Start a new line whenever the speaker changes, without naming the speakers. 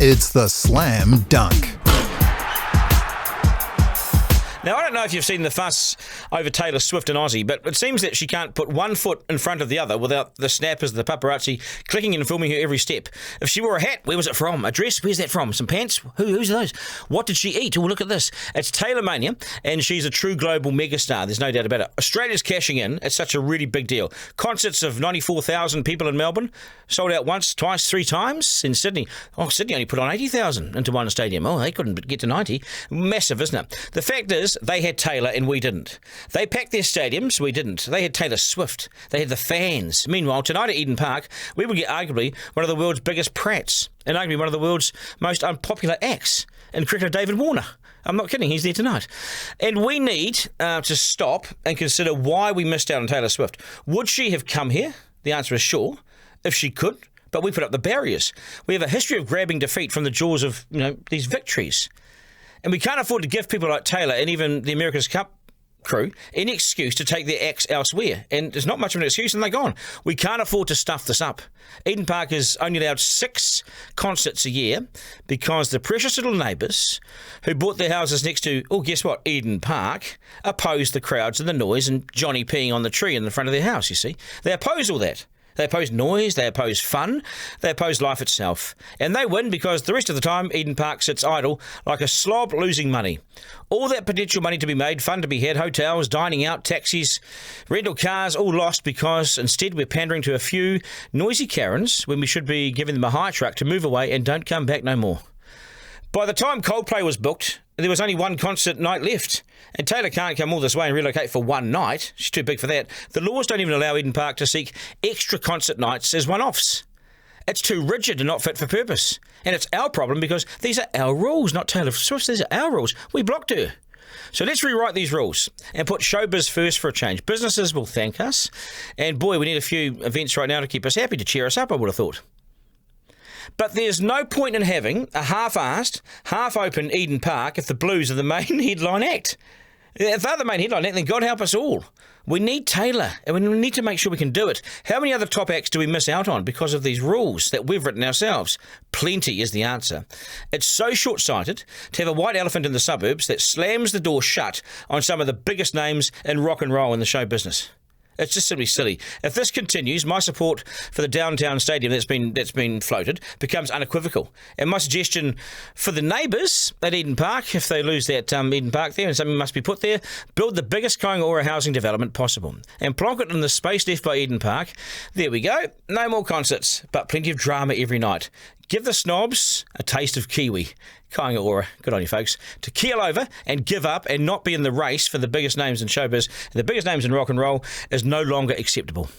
It's the Slam Dunk.
Now, I don't know if you've seen the fuss over Taylor Swift and Aussie, but it seems that she can't put one foot in front of the other without the snappers, the paparazzi, clicking and filming her every step. If she wore a hat, where was it from? A dress, where's that from? Some pants? Whose are those? What did she eat? Oh, look at this. It's Taylor Mania, and she's a true global megastar. There's no doubt about it. Australia's cashing in. It's such a really big deal. Concerts of 94,000 people in Melbourne, sold out once, twice, three times. In Sydney, Sydney only put on 80,000 into one stadium. Oh, they couldn't get to 90. Massive, isn't it? The fact is, they had Taylor and we didn't. They packed their stadiums, we didn't. They had Taylor Swift. They had the fans. Meanwhile, tonight at Eden Park, we would get arguably one of the world's biggest prats and arguably one of the world's most unpopular acts in cricketer David Warner. I'm not kidding, he's there tonight. And we need to stop and consider why we missed out on Taylor Swift. Would she have come here? The answer is sure, if she could. But we put up the barriers. We have a history of grabbing defeat from the jaws of, these victories. And we can't afford to give people like Taylor and even the America's Cup crew any excuse to take their acts elsewhere. And there's not much of an excuse and they're gone. We can't afford to stuff this up. Eden Park is only allowed 6 concerts a year because the precious little neighbours who bought their houses next to, guess what, Eden Park, oppose the crowds and the noise and Johnny peeing on the tree in the front of their house, you see. They oppose all that. They oppose noise, they oppose fun, they oppose life itself. And they win because the rest of the time Eden Park sits idle like a slob losing money. All that potential money to be made, fun to be had, hotels, dining out, taxis, rental cars, all lost because instead we're pandering to a few noisy Karens when we should be giving them a hire truck to move away and don't come back no more. By the time Coldplay was booked, there was only one concert night left. And Taylor can't come all this way and relocate for one night. She's too big for that. The laws don't even allow Eden Park to seek extra concert nights as one-offs. It's too rigid and not fit for purpose. And it's our problem because these are our rules, not Taylor Swift's. These are our rules. We blocked her. So let's rewrite these rules and put showbiz first for a change. Businesses will thank us. And boy, we need a few events right now to keep us happy, to cheer us up, I would have thought. But there's no point in having a half-assed, half-open Eden Park if the Blues are the main headline act. If they're the main headline act, then God help us all. We need Taylor, and we need to make sure we can do it. How many other top acts do we miss out on because of these rules that we've written ourselves? Plenty is the answer. It's so short-sighted to have a white elephant in the suburbs that slams the door shut on some of the biggest names in rock and roll in the show business. It's just simply silly. If this continues, my support for the downtown stadium that's been floated becomes unequivocal. And my suggestion for the neighbours at Eden Park, if they lose that Eden Park there and something must be put there, build the biggest Kaingaora housing development possible and plonk it in the space left by Eden Park. There we go. No more concerts, but plenty of drama every night. Give the snobs a taste of Kiwi. Kaingaora, good on you folks, to keel over and give up and not be in the race for the biggest names in showbiz, the biggest names in rock and roll is no longer acceptable.